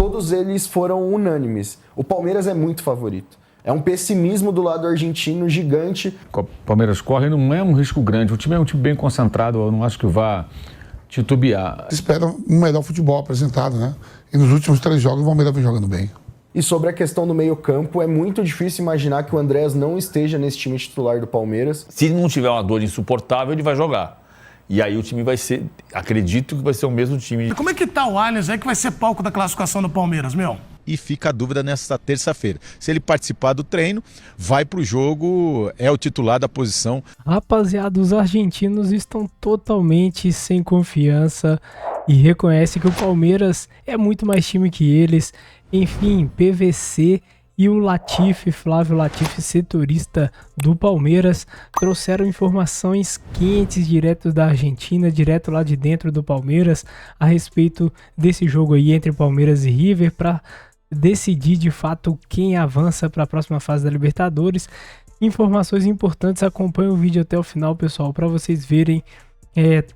todos eles foram unânimes. O Palmeiras é muito favorito. É um pessimismo do lado argentino gigante. O Palmeiras corre, não é um risco grande. O time é um time bem concentrado, eu não acho que vá titubear. Espera um melhor futebol apresentado, né? E nos últimos 3 jogos o Palmeiras vem jogando bem. E sobre a questão do meio-campo, é muito difícil imaginar que o Andrés não esteja nesse time titular do Palmeiras. Se não tiver uma dor insuportável, ele vai jogar. E aí o time vai ser, acredito que vai ser o mesmo time. E como é que tá o Allianz aí que vai ser palco da classificação do Palmeiras, meu? E fica a dúvida nesta terça-feira. Se ele participar do treino, vai pro jogo, é o titular da posição. Rapaziada, os argentinos estão totalmente sem confiança e reconhecem que o Palmeiras é muito mais time que eles. Enfim, PVC e o Latifi, Flávio Latifi, setorista do Palmeiras, trouxeram informações quentes direto da Argentina, direto lá de dentro do Palmeiras, a respeito desse jogo aí entre Palmeiras e River, para decidir de fato quem avança para a próxima fase da Libertadores. Informações importantes, acompanhem o vídeo até o final, pessoal, para vocês verem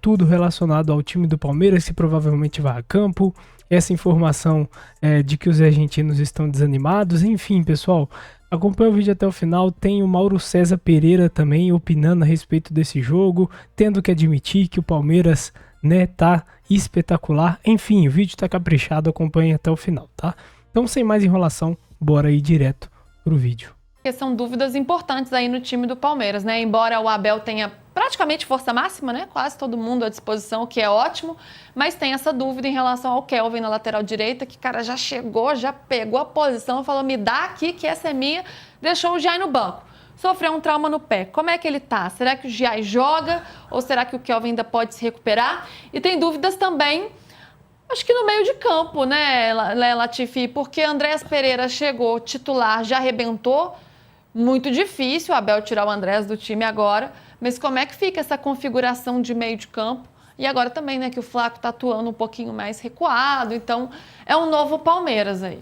tudo relacionado ao time do Palmeiras, que provavelmente vai a campo, essa informação de que os argentinos estão desanimados, enfim, pessoal, acompanhe o vídeo até o final. Tem o Mauro César Pereira também opinando a respeito desse jogo, tendo que admitir que o Palmeiras, né, tá espetacular. Enfim, o vídeo tá caprichado, acompanhe até o final, tá? Então, sem mais enrolação, bora ir direto pro vídeo. Porque são dúvidas importantes aí no time do Palmeiras, né? Embora o Abel tenha praticamente força máxima, né? Quase todo mundo à disposição, o que é ótimo, mas tem essa dúvida em relação ao Kelvin na lateral direita, que, cara, já chegou, já pegou a posição, falou, me dá aqui que essa é minha, deixou o Giai no banco. Sofreu um trauma no pé. Como é que ele tá? Será que o Giai joga ou será que o Kelvin ainda pode se recuperar? E tem dúvidas também, acho que no meio de campo, né, Latifi? Porque Andrés Pereira chegou titular, já arrebentou. Muito difícil o Abel tirar o Andrés do time agora, mas como é que fica essa configuração de meio de campo? E agora também, né, que o Flaco tá atuando um pouquinho mais recuado, então é um novo Palmeiras aí.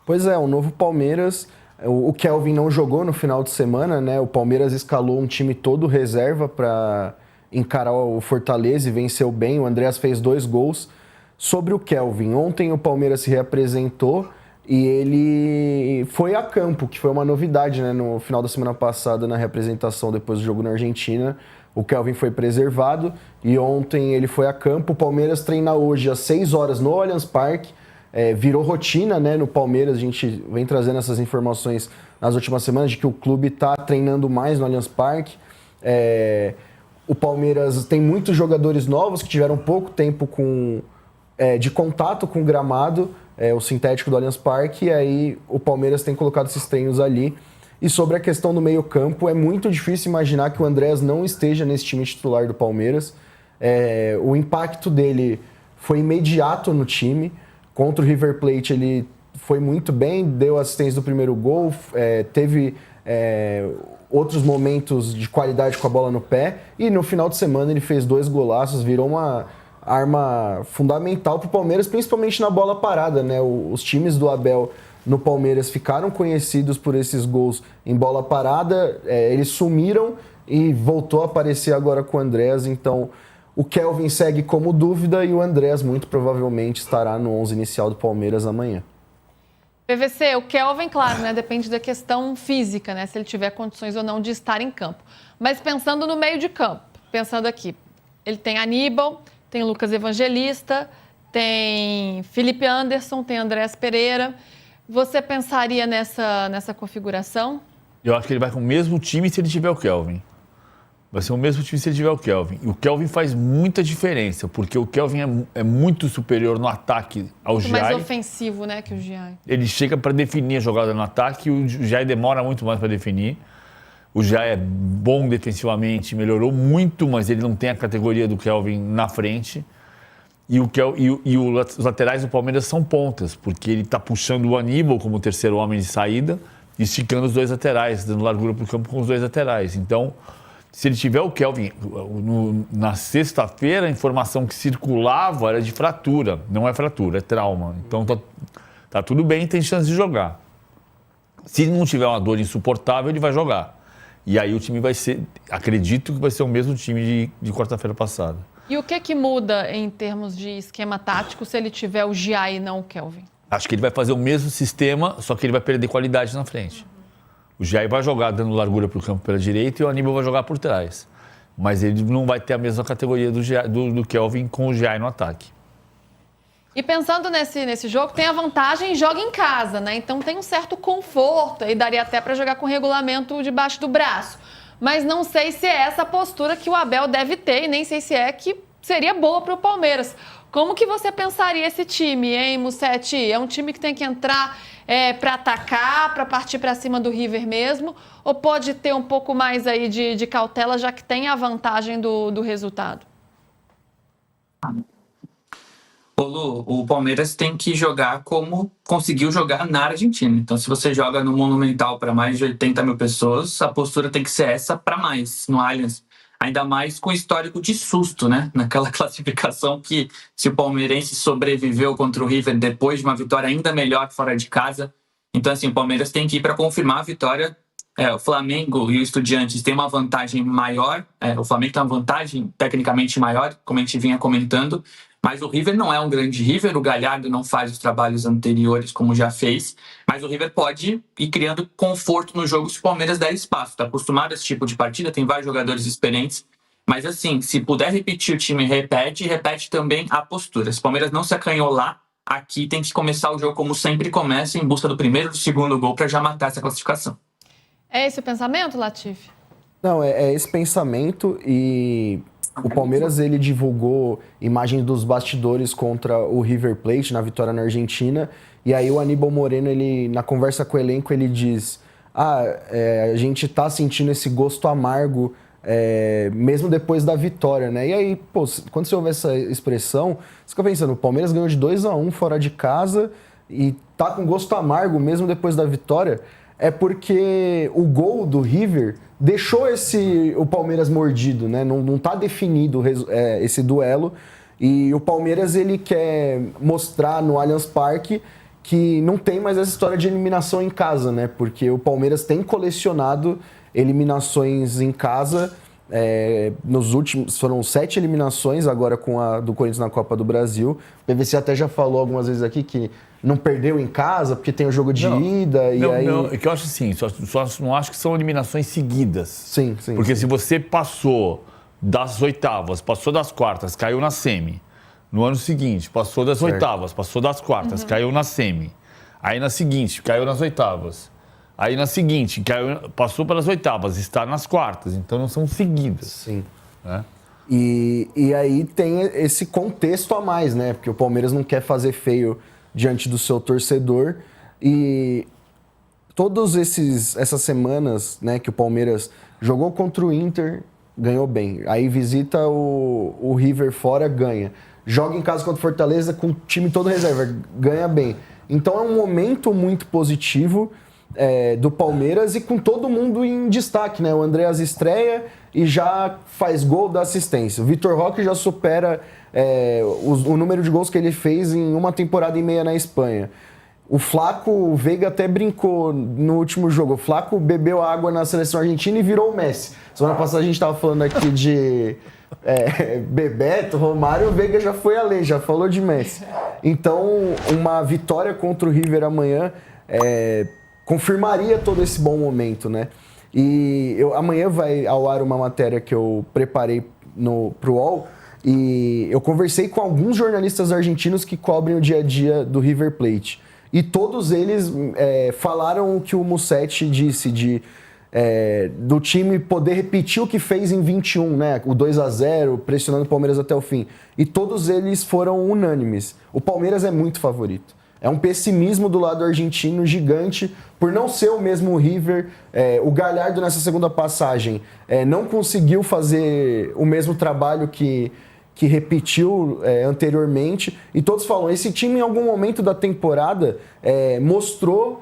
Pois é, um novo Palmeiras. O Kelvin não jogou no final de semana, né? O Palmeiras escalou um time todo reserva para encarar o Fortaleza e venceu bem. O Andrés fez 2 gols. Sobre o Kelvin, ontem o Palmeiras se reapresentou e ele foi a campo, que foi uma novidade, né? No final da semana passada, na reapresentação depois do jogo na Argentina, o Kelvin foi preservado e ontem ele foi a campo. O Palmeiras treina hoje às 6 horas no Allianz Parque. Virou rotina, né, no Palmeiras. A gente vem trazendo essas informações nas últimas semanas de que o clube está treinando mais no Allianz Parque. O Palmeiras tem muitos jogadores novos que tiveram pouco tempo de contato com o gramado, o sintético do Allianz Parque, e aí o Palmeiras tem colocado esses treinos ali. E sobre a questão do meio-campo, é muito difícil imaginar que o Andrés não esteja nesse time titular do Palmeiras. O impacto dele foi imediato no time. Contra o River Plate ele foi muito bem, deu assistência do primeiro gol, teve outros momentos de qualidade com a bola no pé, e no final de semana ele fez 2 golaços, virou uma arma fundamental para o Palmeiras, principalmente na bola parada, né? Os times do Abel no Palmeiras ficaram conhecidos por esses gols em bola parada, eles sumiram e voltou a aparecer agora com o Andrés, então o Kelvin segue como dúvida e o Andrés muito provavelmente estará no 11 inicial do Palmeiras amanhã. PVC, o Kelvin, claro, né, depende da questão física, né, se ele tiver condições ou não de estar em campo. Mas pensando no meio de campo, pensando aqui, ele tem Aníbal, tem Lucas Evangelista, tem Felipe Anderson, tem Andrés Pereira. Você pensaria nessa configuração? Eu acho que ele vai com o mesmo time se ele tiver o Kelvin. Vai ser o mesmo time se ele tiver o Kelvin. E o Kelvin faz muita diferença, porque o Kelvin é muito superior no ataque ao Giai. Mais ofensivo, né, que o Giai. Ele chega para definir a jogada no ataque e o Giai demora muito mais para definir. O Giai é bom defensivamente, melhorou muito, mas ele não tem a categoria do Kelvin na frente. E os laterais do Palmeiras são pontas, porque ele está puxando o Aníbal como terceiro homem de saída e esticando os 2 laterais, dando largura para o campo com os 2 laterais. Então, se ele tiver o Kelvin, na sexta-feira a informação que circulava era de fratura. Não é fratura, é trauma. Então tá tudo bem, tem chance de jogar. Se não tiver uma dor insuportável, ele vai jogar. E aí o time vai ser, acredito que vai ser o mesmo time de quarta-feira passada. E o que muda em termos de esquema tático se ele tiver o Giai e não o Kelvin? Acho que ele vai fazer o mesmo sistema, só que ele vai perder qualidade na frente. O Jair vai jogar dando largura para o campo pela direita e o Aníbal vai jogar por trás. Mas ele não vai ter a mesma categoria do Kelvin com o Jair no ataque. E pensando nesse jogo, tem a vantagem, joga em casa, né? Então tem um certo conforto e daria até para jogar com regulamento debaixo do braço. Mas não sei se é essa postura que o Abel deve ter e nem sei se é que seria boa para o Palmeiras. Como que você pensaria esse time, hein, Musetti? É um time que tem que entrar para atacar, para partir para cima do River mesmo? Ou pode ter um pouco mais aí de cautela, já que tem a vantagem do resultado? Ô Lu, o Palmeiras tem que jogar como conseguiu jogar na Argentina. Então, se você joga no Monumental para mais de 80 mil pessoas, a postura tem que ser essa para mais, no Allianz. Ainda mais com histórico de susto, né? Naquela classificação que, se o palmeirense sobreviveu contra o River depois de uma vitória ainda melhor fora de casa. Então, assim, o Palmeiras tem que ir para confirmar a vitória. O Flamengo e o Estudiantes têm uma vantagem maior. O Flamengo tem uma vantagem tecnicamente maior, como a gente vinha comentando. Mas o River não é um grande River, o Galhardo não faz os trabalhos anteriores como já fez, mas o River pode ir criando conforto no jogo se o Palmeiras der espaço. Está acostumado a esse tipo de partida, tem vários jogadores experientes, mas assim, se puder repetir o time, repete também a postura. Se o Palmeiras não se acanholar, aqui tem que começar o jogo como sempre começa, em busca do primeiro e do segundo gol para já matar essa classificação. É esse o pensamento, Latifi? Não, é esse pensamento e... O Palmeiras, ele divulgou imagens dos bastidores contra o River Plate na vitória na Argentina. E aí o Aníbal Moreno, ele, na conversa com o elenco, ele diz: a gente tá sentindo esse gosto amargo mesmo depois da vitória, né? E aí, pô, quando você ouve essa expressão, você fica pensando, o Palmeiras ganhou de 2-1 fora de casa e tá com gosto amargo mesmo depois da vitória. É porque o gol do River deixou o Palmeiras mordido, né? Não tá definido esse duelo. E o Palmeiras, ele quer mostrar no Allianz Parque que não tem mais essa história de eliminação em casa, né? Porque o Palmeiras tem colecionado eliminações em casa. Nos últimos, foram 7 eliminações agora com a do Corinthians na Copa do Brasil. O PVC até já falou algumas vezes aqui que não perdeu em casa porque tem o jogo de ida. Não, é que eu acho assim, só não acho que são eliminações seguidas. Sim. Porque se você passou das oitavas, passou das quartas, caiu na semi. No ano seguinte, passou das oitavas, passou das quartas, caiu na semi. Aí na seguinte, caiu nas oitavas. Aí na seguinte, passou pelas oitavas, está nas quartas. Então não são seguidas. Sim. Né? E aí tem esse contexto a mais, né? Porque o Palmeiras não quer fazer feio diante do seu torcedor. E todas essas semanas, né, que o Palmeiras jogou contra o Inter, ganhou bem. Aí visita o River fora, ganha. Joga em casa contra o Fortaleza com o time todo reserva, ganha bem. Então é um momento muito positivo do Palmeiras e com todo mundo em destaque, né? O Andreas estreia e já faz gol da assistência. O Vitor Roque já supera o número de gols que ele fez em uma temporada e meia na Espanha. O Flaco, o Veiga até brincou no último jogo. O Flaco bebeu água na seleção argentina e virou o Messi. Semana passada a gente estava falando aqui de Bebeto, Romário, o Veiga já foi além, já falou de Messi. Então, uma vitória contra o River amanhã confirmaria todo esse bom momento, né? E amanhã vai ao ar uma matéria que eu preparei pro UOL e eu conversei com alguns jornalistas argentinos que cobrem o dia a dia do River Plate. E todos eles falaram o que o Musetti disse, do time poder repetir o que fez em 21, né? O 2-0, pressionando o Palmeiras até o fim. E todos eles foram unânimes. O Palmeiras é muito favorito. É um pessimismo do lado argentino gigante por não ser o mesmo River. O Galhardo, nessa segunda passagem, não conseguiu fazer o mesmo trabalho que repetiu anteriormente. E todos falam, esse time em algum momento da temporada mostrou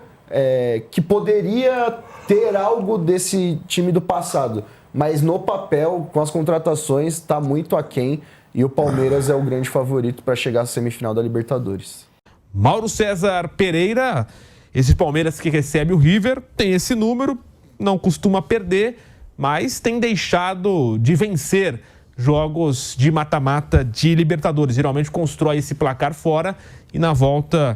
que poderia ter algo desse time do passado. Mas no papel, com as contratações, está muito aquém. E o Palmeiras é o grande favorito para chegar à semifinal da Libertadores. Mauro César Pereira, esse Palmeiras que recebe o River, tem esse número, não costuma perder, mas tem deixado de vencer jogos de mata-mata de Libertadores. Geralmente constrói esse placar fora e na volta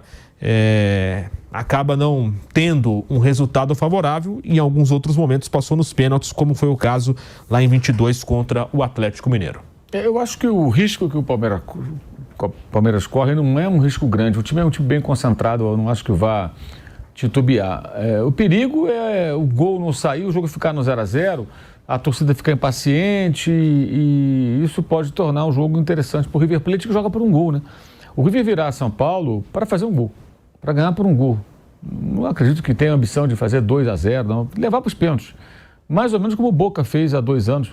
acaba não tendo um resultado favorável e em alguns outros momentos passou nos pênaltis, como foi o caso lá em 22 contra o Atlético Mineiro. Eu acho que o risco que o Palmeiras corre não é um risco grande. O time é um time bem concentrado, eu não acho que vá titubear. O perigo é o gol não sair, o jogo ficar no 0-0, a torcida ficar impaciente e isso pode tornar o jogo interessante para o River Plate, que joga por um gol, né? O River virá a São Paulo para fazer um gol, para ganhar por um gol. Não acredito que tenha a ambição de fazer 2-0, não. Levar para os pênaltis. Mais ou menos como o Boca fez há 2 anos.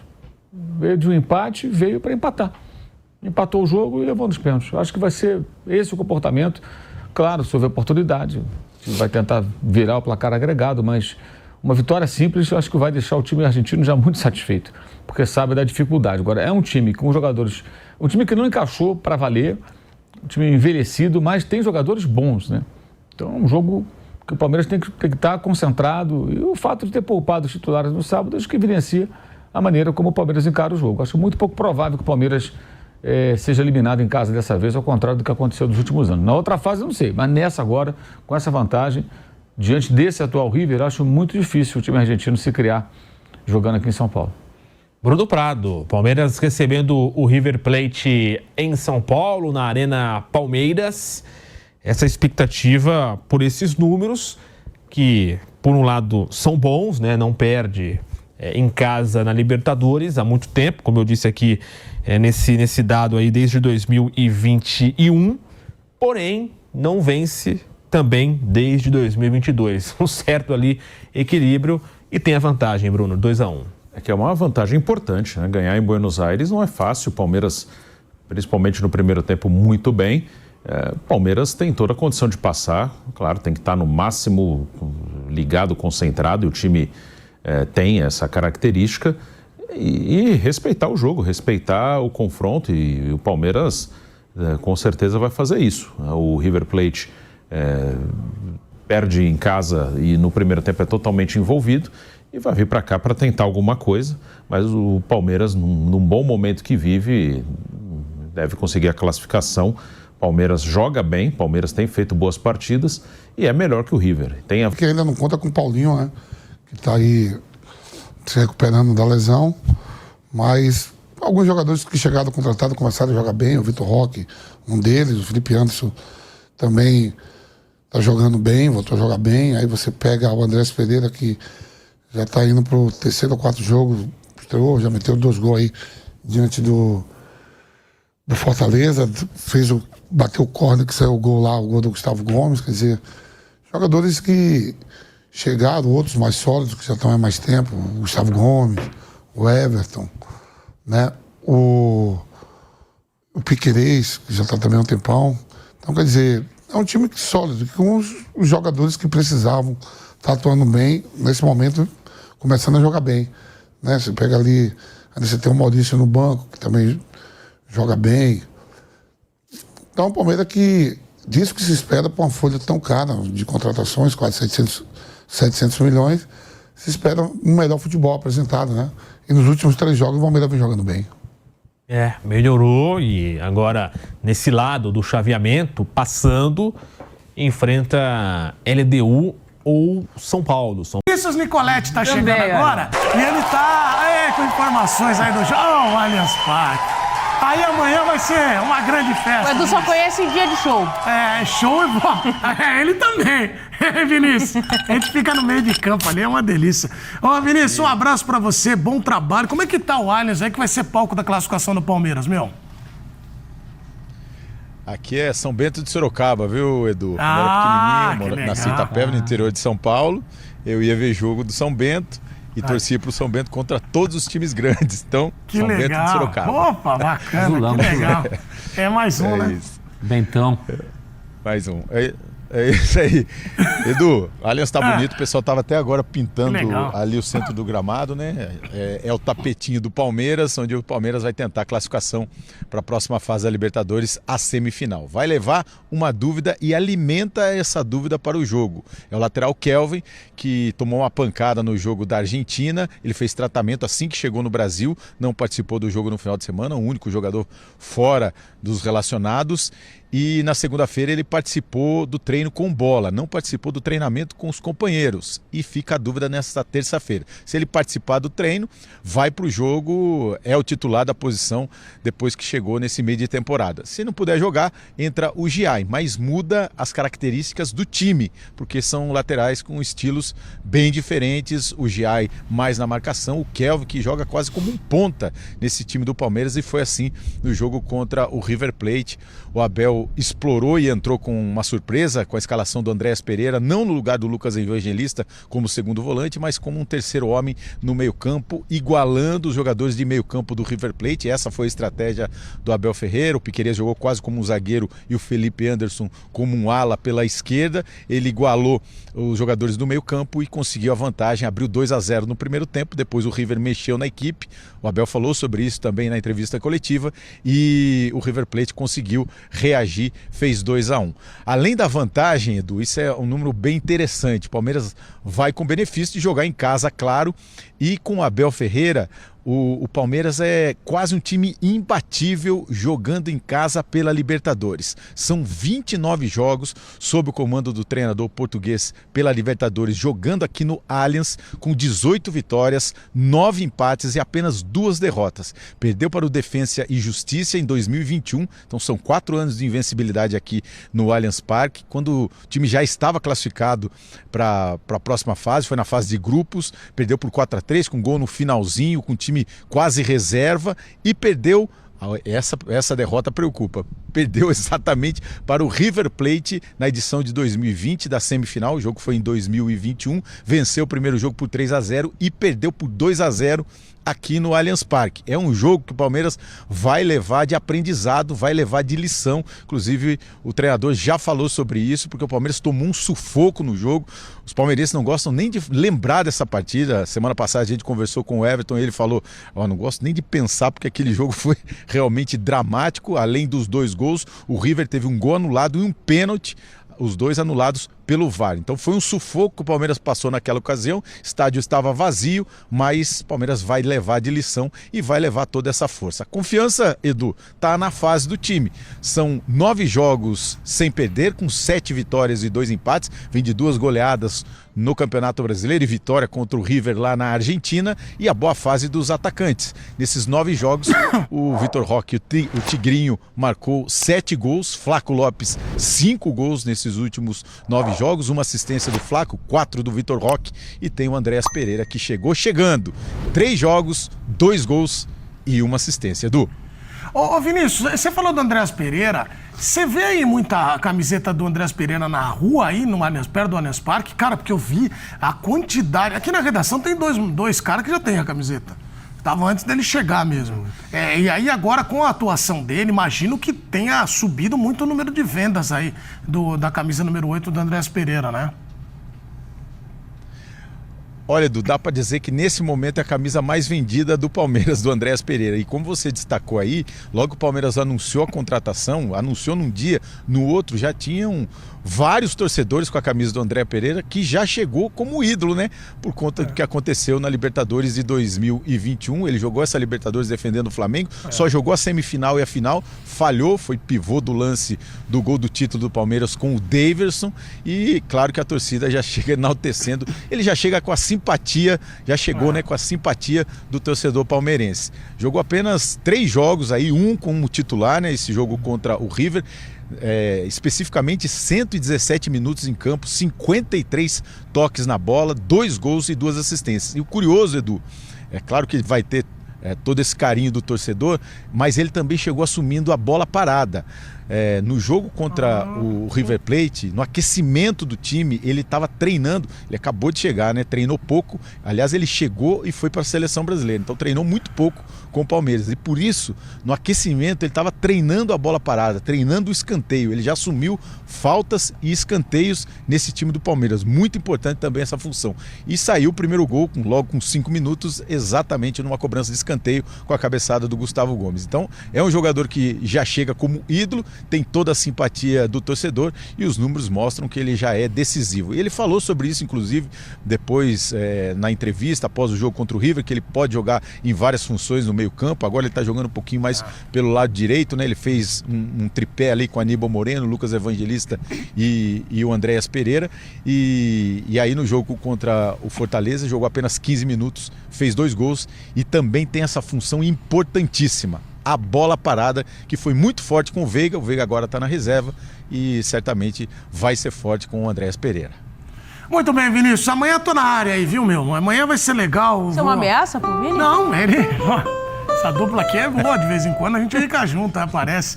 Veio de um empate, veio para empatar. Empatou o jogo e levou nos pênaltis. Acho que vai ser esse o comportamento. Claro, se houver oportunidade, vai tentar virar o placar agregado, mas uma vitória simples eu acho que vai deixar o time argentino já muito satisfeito, porque sabe da dificuldade. Agora, é um time com jogadores, um time que não encaixou para valer, um time envelhecido, mas tem jogadores bons, né? Então, é um jogo que o Palmeiras tem que estar concentrado, e o fato de ter poupado os titulares no sábado, acho que evidencia a maneira como o Palmeiras encara o jogo. Acho muito pouco provável que o Palmeiras seja eliminado em casa dessa vez, ao contrário do que aconteceu nos últimos anos. Na outra fase, eu não sei, mas nessa agora, com essa vantagem, diante desse atual River, acho muito difícil o time argentino se criar jogando aqui em São Paulo. Bruno Prado, Palmeiras recebendo o River Plate em São Paulo, na Arena Palmeiras. Essa expectativa por esses números, que por um lado são bons, né? Não perde em casa na Libertadores há muito tempo, como eu disse aqui nesse dado aí desde 2021, porém não vence também desde 2022. Um certo ali equilíbrio e tem a vantagem, Bruno, 2-1. É que é uma vantagem importante, né? Ganhar em Buenos Aires não é fácil. O Palmeiras, principalmente no primeiro tempo, muito bem. O Palmeiras tem toda a condição de passar. Claro, tem que estar no máximo ligado, concentrado. E o time tem essa característica. E respeitar o jogo, respeitar o confronto. E o Palmeiras, com certeza, vai fazer isso. O River Plate perde em casa e no primeiro tempo é totalmente envolvido. E vai vir para cá para tentar alguma coisa, mas o Palmeiras, num bom momento que vive, deve conseguir a classificação. Palmeiras joga bem, Palmeiras tem feito boas partidas e é melhor que o River. Porque ainda não conta com o Paulinho, né? Que está aí se recuperando da lesão, mas alguns jogadores que chegaram contratados começaram a jogar bem, o Vitor Roque, um deles, o Felipe Anderson também está jogando bem, voltou a jogar bem. Aí você pega o Andrés Pereira, que já está indo para o 3º ou 4º jogo, estreou, já meteu 2 gols aí diante do Fortaleza, bateu o córner que saiu o gol lá, o gol do Gustavo Gomes. Quer dizer, jogadores que chegaram, outros mais sólidos, que já estão há mais tempo, o Gustavo Gomes, o Everton, né? O Piquerez, que já está também há um tempão. Então, quer dizer, é um time sólido, com os jogadores que precisavam estar atuando bem nesse momento, começando a jogar bem, né? Você pega ali você tem o Maurício no banco, que também joga bem. Então, o Palmeiras que diz que se espera para uma folha tão cara de contratações, quase 700 milhões, se espera um melhor futebol apresentado, né? E nos últimos 3 jogos o Palmeiras vem jogando bem. Melhorou e agora, nesse lado do chaveamento, passando, enfrenta LDU ou São Paulo. Vinícius Nicoletti tá chegando agora e ele tá com informações aí do João Allianz Parque. Aí amanhã vai ser uma grande festa. O Edu só conhece em dia de show. Show é bom. Ele também. Vinícius, a gente fica no meio de campo ali, é uma delícia. Vinícius, um abraço pra você, bom trabalho. Como é que tá o Allianz aí, que vai ser palco da classificação do Palmeiras, meu? Aqui é São Bento de Sorocaba, viu, Edu? Eu era pequenininho, nasci em Itapeva, no interior de São Paulo. Eu ia ver jogo do São Bento e torcia pro São Bento contra todos os times grandes. Então, que São legal. Bento de Sorocaba. Opa, bacana, Azulão, que legal. É mais um, né? Isso. Bentão. Mais um. É isso aí. Edu, o Allianz tá bonito, o pessoal tava até agora pintando ali o centro do gramado, né? É o tapetinho do Palmeiras, onde o Palmeiras vai tentar a classificação para a próxima fase da Libertadores, a semifinal. Vai levar uma dúvida e alimenta essa dúvida para o jogo. É o lateral Kelvin, que tomou uma pancada no jogo da Argentina, ele fez tratamento assim que chegou no Brasil, não participou do jogo no final de semana, o único jogador fora dos relacionados. e na segunda-feira ele participou do treino com bola, não participou do treinamento com os companheiros. E fica a dúvida nesta terça-feira. Se ele participar do treino, vai para o jogo, é o titular da posição depois que chegou nesse meio de temporada. Se não puder jogar, entra o Giai, mas muda as características do time, porque são laterais com estilos bem diferentes. O Giai mais na marcação, o Kelvin que joga quase como um ponta nesse time do Palmeiras, e foi assim no jogo contra o River Plate. O Abel explorou e entrou com uma surpresa com a escalação do Andréas Pereira, não no lugar do Lucas Evangelista como segundo volante, mas como um terceiro homem no meio-campo, igualando os jogadores de meio-campo do River Plate. Essa foi a estratégia do Abel Ferreira. O Piquerez jogou quase como um zagueiro e o Felipe Anderson como um ala pela esquerda. Ele igualou os jogadores do meio-campo e conseguiu a vantagem, abriu 2-0 no primeiro tempo. Depois o River mexeu na equipe. O Abel falou sobre isso também na entrevista coletiva e o River Plate conseguiu reagir, fez 2-1. Além da vantagem, Edu, isso é um número bem interessante. O Palmeiras vai com benefício de jogar em casa, claro, e com o Abel Ferreira, o Palmeiras é quase um time imbatível jogando em casa pela Libertadores. São 29 jogos sob o comando do treinador português pela Libertadores, jogando aqui no Allianz, com 18 vitórias, 9 empates e apenas 2 derrotas. Perdeu para o Defensa e Justiça em 2021, então são 4 anos de invencibilidade aqui no Allianz Parque, quando o time já estava classificado para a próxima fase, foi na fase de grupos, perdeu por 4-3, com gol no finalzinho, com o time quase reserva, e perdeu. Essa derrota preocupa. Perdeu exatamente para o River Plate na edição de 2020 da semifinal. O jogo foi em 2021. Venceu o primeiro jogo por 3-0 e perdeu por 2-0 aqui no Allianz Parque. É um jogo que o Palmeiras vai levar de aprendizado, vai levar de lição. Inclusive, o treinador já falou sobre isso, porque o Palmeiras tomou um sufoco no jogo. Os palmeirenses não gostam nem de lembrar dessa partida. Semana passada a gente conversou com o Everton e ele falou: não gosto nem de pensar, porque aquele jogo foi realmente dramático. Além dos 2 gols, o River teve um gol anulado e um pênalti, os 2 anulados pelo VAR. Então foi um sufoco que o Palmeiras passou naquela ocasião. O estádio estava vazio, mas o Palmeiras vai levar de lição e vai levar toda essa força. A confiança, Edu, está na fase do time. São 9 jogos sem perder, com 7 vitórias e 2 empates. Vem de 2 goleadas no Campeonato Brasileiro e vitória contra o River lá na Argentina, e a boa fase dos atacantes. Nesses 9 jogos, o Vitor Roque, o Tigrinho, marcou 7 gols, Flaco Lopes 5 gols nesses últimos 9 jogos, uma assistência do Flaco, 4 do Vitor Roque, e tem o Andréas Pereira que chegando. 3 jogos, 2 gols e uma assistência. Edu. Ô Vinícius, você falou do Andréas Pereira. Você vê aí muita camiseta do Andréas Pereira na rua aí, perto do Allianz Parque? Cara, porque eu vi a quantidade. Aqui na redação tem dois caras que já tem a camiseta. Estavam antes dele chegar mesmo. E aí agora, com a atuação dele, imagino que tenha subido muito o número de vendas aí da camisa número 8 do Andréas Pereira, né? Olha, Edu, dá para dizer que nesse momento é a camisa mais vendida do Palmeiras, do Andréas Pereira. E como você destacou aí, logo que o Palmeiras anunciou a contratação, anunciou num dia, no outro já tinham vários torcedores com a camisa do André Pereira, que já chegou como ídolo, né? Por conta do que aconteceu na Libertadores de 2021. Ele jogou essa Libertadores defendendo o Flamengo, só jogou a semifinal e a final, falhou, foi pivô do lance do gol do título do Palmeiras com o Daverson, e claro que a torcida já chega enaltecendo, ele já chega com a simpatia, já chegou, né, com a simpatia do torcedor palmeirense. Jogou apenas 3 jogos aí, um como titular, né, esse jogo contra o River, especificamente 117 minutos em campo, 53 toques na bola, 2 gols e 2 assistências. E o curioso, Edu, é claro que vai ter todo esse carinho do torcedor, mas ele também chegou assumindo a bola parada. No jogo contra o River Plate, no aquecimento do time, ele estava treinando, ele acabou de chegar, né? Treinou pouco, aliás ele chegou e foi para a seleção brasileira, então treinou muito pouco com o Palmeiras, e por isso, no aquecimento, ele estava treinando a bola parada, treinando o escanteio, ele já assumiu faltas e escanteios nesse time do Palmeiras, muito importante também essa função, e saiu o primeiro gol, logo com 5 minutos, exatamente numa cobrança de escanteio, com a cabeçada do Gustavo Gomes. Então é um jogador que já chega como ídolo, tem toda a simpatia do torcedor e os números mostram que ele já é decisivo. E ele falou sobre isso, inclusive, depois na entrevista, após o jogo contra o River, que ele pode jogar em várias funções no meio campo. Agora ele está jogando um pouquinho mais pelo lado direito, né? Ele fez um tripé ali com Aníbal Moreno, Lucas Evangelista e o Andréas Pereira. E aí no jogo contra o Fortaleza, jogou apenas 15 minutos, fez 2 gols e também tem essa função importantíssima, a bola parada, que foi muito forte com o Veiga. O Veiga agora está na reserva e certamente vai ser forte com o Andréas Pereira. Muito bem, Vinícius. Amanhã tô na área aí, viu, meu? Amanhã vai ser legal. Isso é uma ameaça pro Vini? Não, ele... Essa dupla aqui é boa, de vez em quando a gente fica junto, aparece.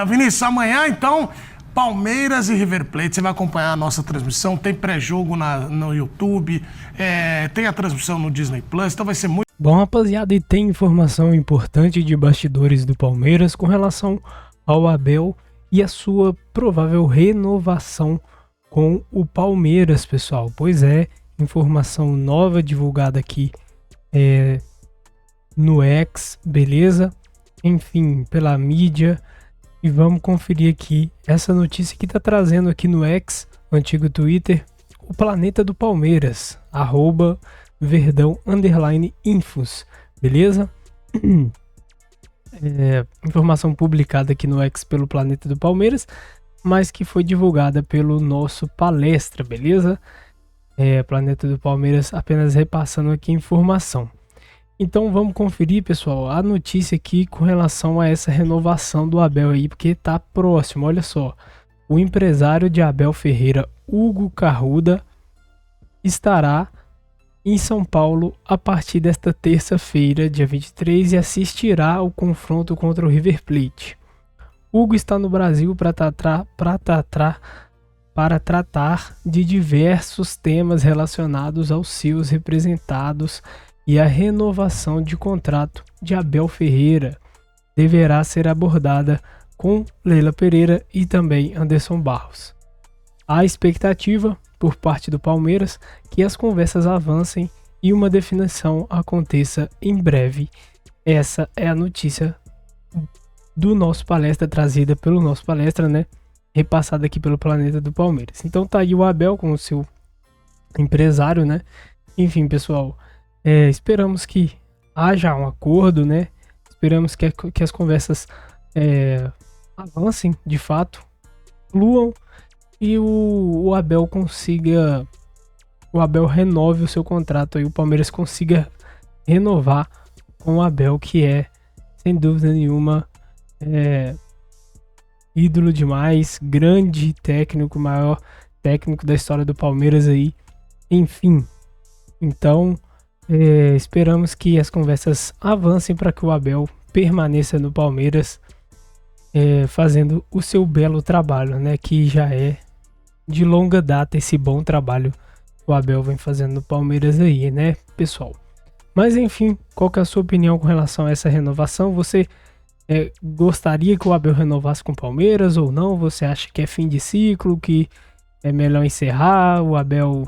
Vinícius, amanhã, então, Palmeiras e River Plate. Você vai acompanhar a nossa transmissão. Tem pré-jogo no YouTube, tem a transmissão no Disney Plus, então vai ser muito... Bom, rapaziada, e tem informação importante de bastidores do Palmeiras com relação ao Abel e a sua provável renovação com o Palmeiras, pessoal. Pois é, informação nova divulgada aqui no X, beleza? Enfim, pela mídia. E vamos conferir aqui essa notícia que tá trazendo aqui no X, antigo Twitter, o Planeta do Palmeiras, @Verdão_Infos, beleza? Informação publicada aqui no X pelo Planeta do Palmeiras, mas que foi divulgada pelo nosso Palestra, beleza? Planeta do Palmeiras apenas repassando aqui a informação. Então vamos conferir, pessoal, a notícia aqui com relação a essa renovação do Abel aí, porque tá próximo. Olha só, o empresário de Abel Ferreira, Hugo Carruda, estará em São Paulo a partir desta terça-feira, dia 23, e assistirá ao confronto contra o River Plate. Hugo está no Brasil para tratar de diversos temas relacionados aos seus representados, e a renovação de contrato de Abel Ferreira deverá ser abordada com Leila Pereira e também Anderson Barros. Há expectativa por parte do Palmeiras que as conversas avancem e uma definição aconteça em breve. Essa é a notícia do nosso Palestra, trazida pelo nosso Palestra, né? Repassada aqui pelo Planeta do Palmeiras. Então tá aí o Abel com o seu empresário, né? Enfim, pessoal, esperamos que haja um acordo, né? Esperamos que as conversas avancem de fato, fluam, e o Abel consiga, o Abel renove o seu contrato e o Palmeiras consiga renovar com o Abel, que é, sem dúvida nenhuma, ídolo demais, grande técnico, maior técnico da história do Palmeiras aí, enfim. Então, esperamos que as conversas avancem para que o Abel permaneça no Palmeiras, fazendo o seu belo trabalho, né? Que já é de longa data esse bom trabalho que o Abel vem fazendo no Palmeiras aí, né, pessoal? Mas enfim, qual que é a sua opinião com relação a essa renovação? Você gostaria que o Abel renovasse com o Palmeiras ou não? Você acha que é fim de ciclo, que é melhor encerrar? O Abel,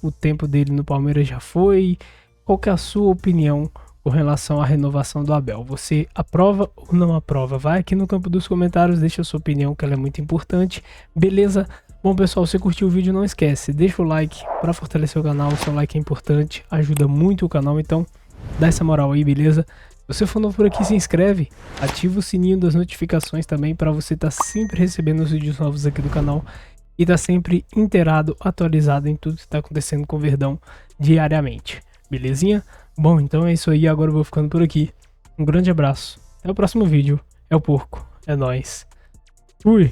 o tempo dele no Palmeiras já foi? Qual que é a sua opinião com relação à renovação do Abel? Você aprova ou não aprova? Vai aqui no campo dos comentários, deixa a sua opinião, que ela é muito importante, beleza? Bom, pessoal, se curtiu o vídeo, não esquece, deixa o like para fortalecer o canal. O seu like é importante, ajuda muito o canal, então dá essa moral aí, beleza? Se você for novo por aqui, se inscreve, ativa o sininho das notificações também para você estar sempre recebendo os vídeos novos aqui do canal e estar sempre inteirado, atualizado em tudo que está acontecendo com o Verdão diariamente, belezinha? Bom, então é isso aí, agora eu vou ficando por aqui. Um grande abraço, até o próximo vídeo, é o Porco, é nóis, fui!